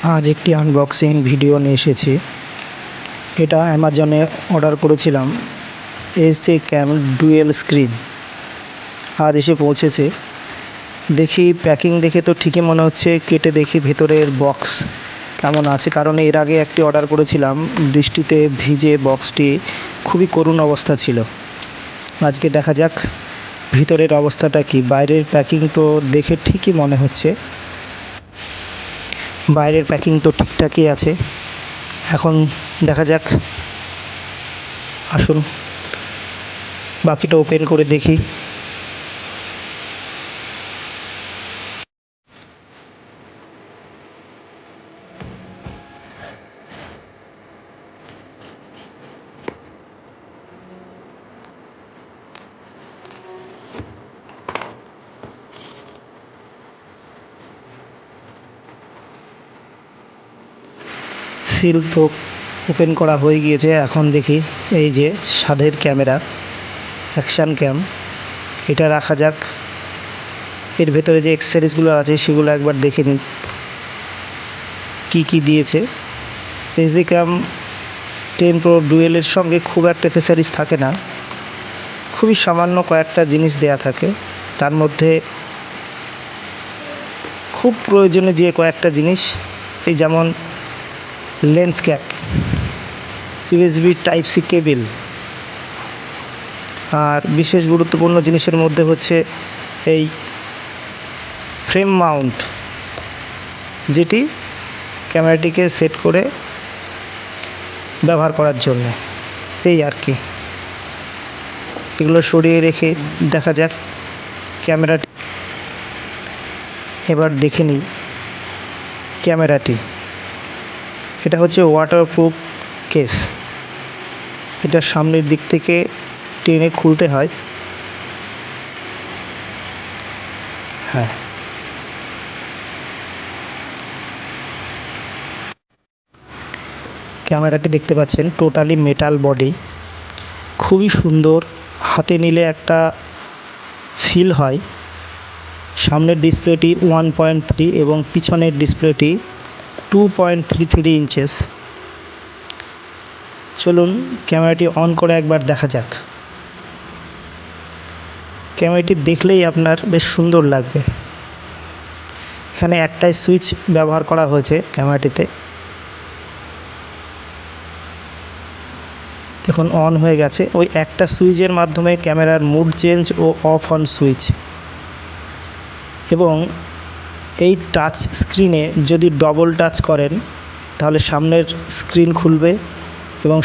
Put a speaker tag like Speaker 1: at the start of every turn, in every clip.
Speaker 1: আজ একটি unboxing video নিয়ে এসেছি। এটা অ্যামাজনে অর্ডার করেছিলাম। এসছে ক্যাম ডুয়েল স্ক্রিন। আজ এসে পৌঁছেছে। দেখি প্যাকিং দেখে তো ঠিকই মনে হচ্ছে, কেটে দেখি ভেতরের বক্স কেমন আছে, কারণ এর আগে একটি অর্ডার করেছিলাম, বৃষ্টিতে ভিজে বক্সটি খুবই করুণ অবস্থা ছিল। আজকে দেখা যাক ভিতরের অবস্থাটা কি। বাইরের প্যাকিং তো দেখে ঠিকই মনে হচ্ছে, বাইরের প্যাকিং তো ঠিকঠাকই আছে। এখন দেখা যাক, আসুন বাকিটা ওপেন করে দেখি। সিল তো ওপেন করা হয়ে গিয়েছে। এখন দেখি, এই যে স্বাদের ক্যামেরা, অ্যাকশান ক্যাম, এটা রাখা যাক। এর ভেতরে যে অ্যাক্সেসরিজগুলো আছে সেগুলো একবার দেখে নিই কী কী দিয়েছে। এসজি ক্যাম 10 প্রো ডুয়েলের সঙ্গে খুব একটা অ্যাক্সেসরিজ থাকে না, খুবই সামান্য কয়েকটা জিনিস দেয়া থাকে। তার মধ্যে খুব প্রয়োজনীয় যে কয়েকটা জিনিস, এই যেমন lens cap, USB type C cable, আর বিশেষ গুরুত্বপূর্ণ জিনিসের মধ্যে হচ্ছে এই ফ্রেম মাউন্ট, যেটি ক্যামেরাটিকে সেট করে ব্যবহার করার জন্য। এই আর কি, এগুলো সরিয়ে রেখে দেখা যাক ক্যামেরাটি। এবার দেখে নিই ক্যামেরাটি। এটা হচ্ছে ওয়াটারপ্রুফ কেস। এটা সামনের দিক থেকে টেনে খুলতে হয়। হ্যাঁ, ক্যামেরাটি দেখতে পাচ্ছেন, টোটালি মেটাল বডি, খুবই সুন্দর। হাতে নিলে একটা ফিল হয়। সামনের ডিসপ্লেটি 1.3 এবং পিছনের ডিসপ্লেটি 2.33 ইঞ্চেস। চলুন ক্যামেরাটি অন করে একবার দেখা যাক। ক্যামেরাটি দেখলেই আপনার বেশ সুন্দর লাগবে। এখানে একটাই সুইচ ব্যবহার করা হয়েছে ক্যামেরাটিতে। দেখুন অন হয়ে গেছে। ওই একটা সুইচের মাধ্যমে ক্যামেরার মুড চেঞ্জ ও অফ অন সুইচ। এবং এই টাচ স্ক্রিনে যদি ডবল টাচ করেন তাহলে সামনের স্ক্রিন খুলবে, এবং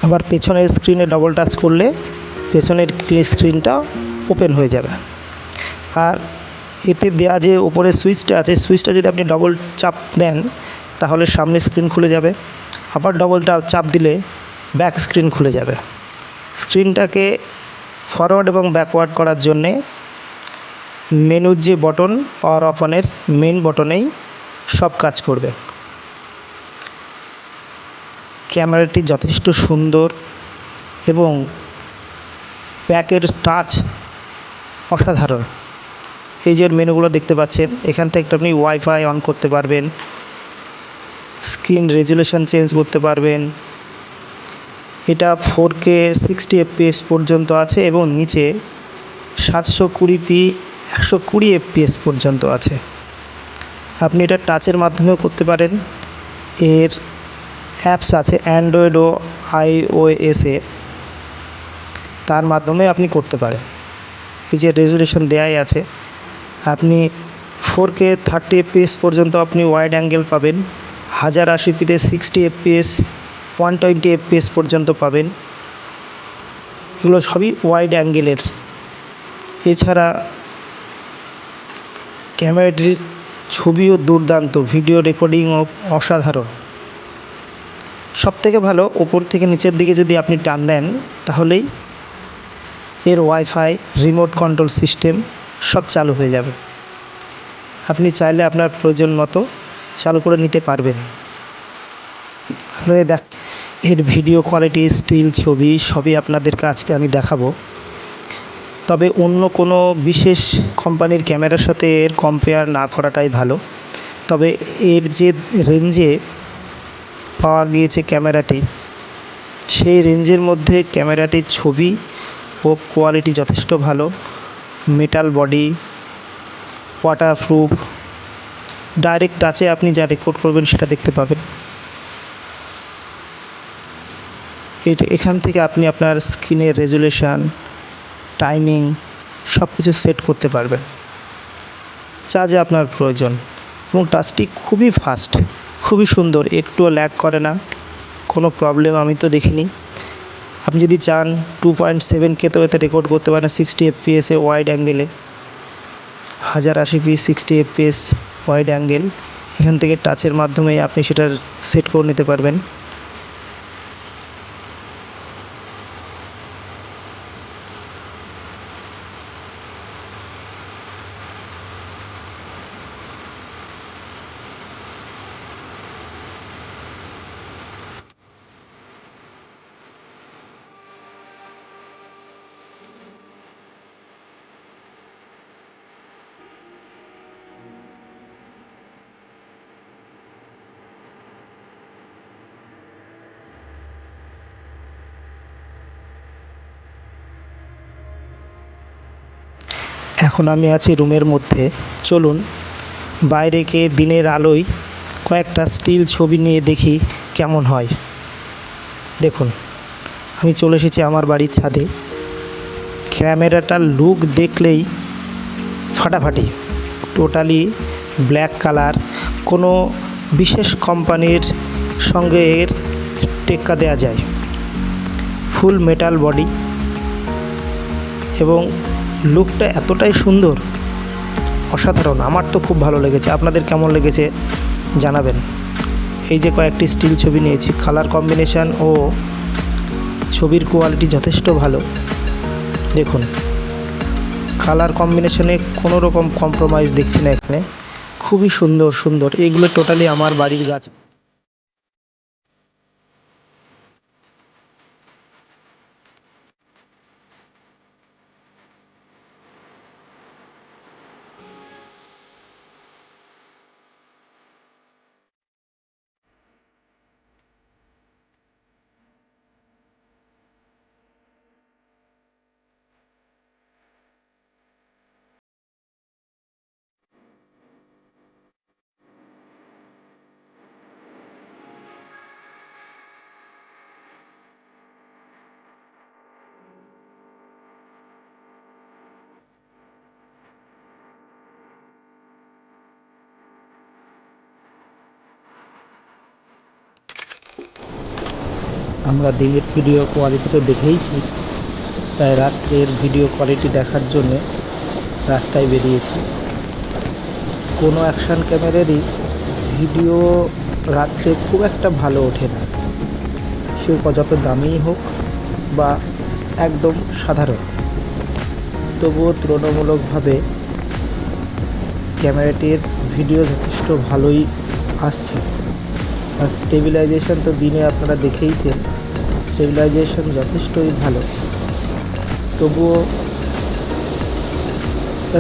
Speaker 1: আবার পেছনের স্ক্রিনে ডবল টাচ করলে পেছনের স্ক্রিনটা ওপেন হয়ে যাবে। আর এতে দেওয়া যে উপরে সুইচটা আছে, সুইচটা যদি আপনি ডবল চাপ দেন তাহলে সামনের স্ক্রিন খুলে যাবে, আবার ডবল চাপ দিলে ব্যাক স্ক্রিন খুলে যাবে। স্ক্রিনটাকে ফরওয়ার্ড এবং ব্যাকওয়ার্ড করার জন্যে মেনুর যে বটন, পাওয়ার অফ অনের মেন বটনেই সব কাজ করবে। ক্যামেরাটি যথেষ্ট সুন্দর এবং ব্যাকের টাচ অসাধারণ। এই যে মেনুগুলো দেখতে পাচ্ছেন, এখান থেকে আপনি ওয়াইফাই অন করতে পারবেন, স্ক্রিন রেজুলেশন চেঞ্জ করতে পারবেন। এটা 4K 60 FPS পর্যন্ত আছে এবং নিচে 720p 120 FPS পর্যন্ত আছে। আপনি এটা টাচের মাধ্যমেও করতে পারেন। এর অ্যাপস আছে অ্যান্ড্রয়েড ও iOS-এ, তার মাধ্যমে আপনি করতে পারেন। এই যে রেজুলেশন দেয়াই আছে, আপনি 4K 30 FPS পর্যন্ত আপনি ওয়াইড অ্যাঙ্গেল পাবেন, 1080p-তে 60 FPS, 120 FPS পর্যন্ত পাবেন। এগুলো সবই ওয়াইড অ্যাঙ্গেলের। এছাড়া ক্যামেরাটির ছবিও দুর্দান্ত, ভিডিও রেকর্ডিংও অসাধারণ। সবথেকে ভালো, ওপর থেকে নিচের দিকে যদি আপনি টান দেন তাহলেই এর ওয়াইফাই, রিমোট কন্ট্রোল সিস্টেম সব চালু হয়ে যাবে। আপনি চাইলে আপনার প্রয়োজন মতো চালু করে নিতে পারবেন। এর ভিডিও কোয়ালিটি, স্টিল ছবি সবই আপনাদেরকে আজকে আমি দেখাবো। তবে অন্য কোনো বিশেষ কোম্পানির ক্যামেরার সাথে এর কম্পেয়ার না করাটাই ভালো, তবে এর যে রেঞ্জে পাওয়া গিয়েছে ক্যামেরাটি, সেই রেঞ্জের মধ্যে ক্যামেরাটির ছবি ও কোয়ালিটি যথেষ্ট ভালো। মেটাল বডি, ওয়াটারপ্রুফ, ডাইরেক্ট টাচে আপনি যা রেকর্ড করবেন সেটা দেখতে পাবেন। এখান থেকে আপনি আপনার স্ক্রিনের রেজুলেশান, টাইমিং সব কিছু সেট করতে পারবেন যা যা আপনার প্রয়োজন। এবং টাচটি খুবই ফাস্ট, খুবই সুন্দর, একটুও ল্যাগ করে না, কোনো প্রবলেম আমি তো দেখিনি। আপনি যদি চান 2.7K তো এতে রেকর্ড করতে পারেন 60 FPS ওয়াইড অ্যাঙ্গেলে, 1080p 60 FPS ওয়াইড অ্যাঙ্গেল। এখান থেকে টাচের মাধ্যমে আপনি সেটা সেট করে নিতে পারবেন। এখন আমি আছি রুমের মধ্যে, চলুন বাইরে গিয়ে দিনের আলোয় কয়েকটা স্টিল ছবি নিয়ে দেখি কেমন হয়। দেখুন, আমি চলে এসেছি আমার বাড়ির ছাদে। ক্যামেরাটার লুক দেখলেই ফাটাফাটি, টোটালি ব্ল্যাক কালার, কোনো বিশেষ কোম্পানির সঙ্গে এর টেক্কা দেওয়া যায়। ফুল মেটাল বডি এবং লুকটা এতটাই সুন্দর, অসাধারণ। আমার তো খুব ভালো লেগেছে, আপনাদের কেমন লেগেছে জানাবেন। এই যে কয়েকটি স্টিল ছবি নিয়েছি, কালার কম্বিনেশান ও ছবির কোয়ালিটি যথেষ্ট ভালো। দেখুন, কালার কম্বিনেশনে কোনো রকম কম্প্রোমাইজ দেখছি না এখানে, খুবই সুন্দর সুন্দর। এগুলো টোটালি আমার বাড়ির গাছ। আমরা দিনের ভিডিও কোয়ালিটি তো দেখেইছি, তাই রাত্রের ভিডিও কোয়ালিটি দেখার জন্য রাস্তায় বেরিয়েছি। কোনো অ্যাকশান ক্যামেরারই ভিডিও রাত্রে খুব একটা ভালো ওঠে না, সে যত দামিই হোক বা একদম সাধারণ, তবুও তুলনামূলকভাবে ক্যামেরাটির ভিডিও যথেষ্ট ভালোই আসছে। আর স্টেবিলাইজেশন তো দিনে আপনারা দেখেইছেন, স্টেবিলাইজেশন যথেষ্টই ভালো। তবুও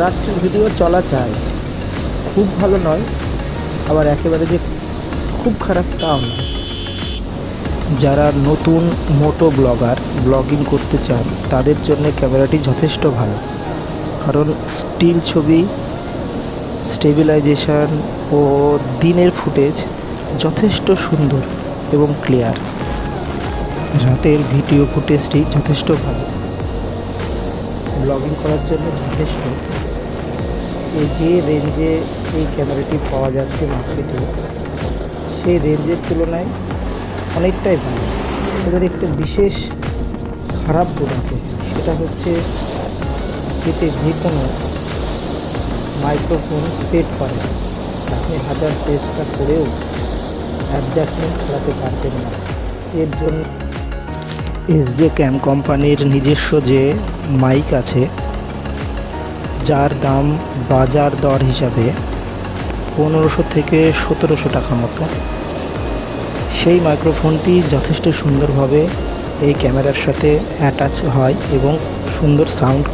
Speaker 1: রাত্রের ভিডিও চলা চায়, খুব ভালো নয়, আবার একেবারে যে খুব খারাপ তাও নয়। যারা নতুন মোটো ব্লগিং করতে চান তাদের জন্য ক্যামেরাটি যথেষ্ট ভালো, কারণ স্টিল ছবি, স্টেবিলাইজেশন ও দিনের ফুটেজ যথেষ্ট সুন্দর এবং ক্লিয়ার। রাতের ভিডিও ফুটেজটি যথেষ্ট ভালো, ব্লগিং করার জন্য যথেষ্ট। এই যে রেঞ্জে এই ক্যামেরাটি পাওয়া যাচ্ছে মার্কেটে, সেই রেঞ্জের তুলনায় অনেকটাই ভালো। এদের একটা বিশেষ খারাপ গুণ আছে, সেটা হচ্ছে এতে যে কোনো মাইক্রোফোন সেট করে, আপনি হাজার চেষ্টা করেও অ্যাডজাস্টমেন্ট করাতে পারবেন না। এর জন্য এসজে ক্যাম কোম্পানির নিজস্ব যে মাইক আছে, যার দাম বাজার দর হিসাবে 1500 থেকে 1700 টাকা মতো, সেই মাইক্রোফোনটি যথেষ্ট সুন্দরভাবে এই ক্যামেরার সাথে অ্যাটাচ হয় এবং সুন্দর সাউন্ড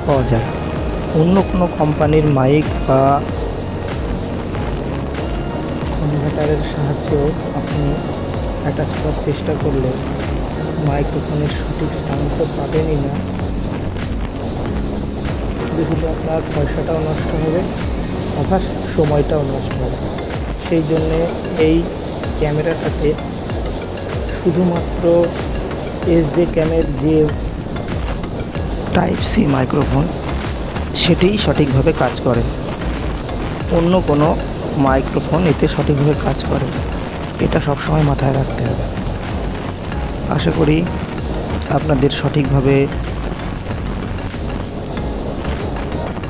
Speaker 1: পাওয়া যায়। অন্য কোনো কোম্পানির মাইক বা ইনভার্টারের সাহায্যেও আপনি অ্যাটাচ করার চেষ্টা করলে মাইক্রোফোনের সঠিক সাউন্ড তো পাবেনই না, শুধু আপনার পয়সাটাও নষ্ট হবে, আবার সময়টাও নষ্ট হবে। সেই জন্যে এই ক্যামেরাটাতে শুধুমাত্র এসডি ক্যামের যে টাইপ সি মাইক্রোফোন সেটিই সঠিকভাবে কাজ করে, অন্য কোনো মাইক্রোফোন এতে সঠিকভাবে কাজ করে, এটা সবসময় মাথায় রাখতে হবে। আশা করি আপনাদের সঠিকভাবে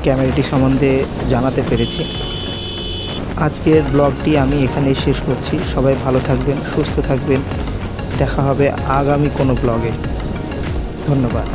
Speaker 1: ক্যামেরাটি সম্বন্ধে জানাতে পেরেছি। আজকের ব্লগটি আমি এখানেই শেষ করছি। সবাই ভালো থাকবেন, সুস্থ থাকবেন। দেখা হবে আগামী কোনো ব্লগে। ধন্যবাদ।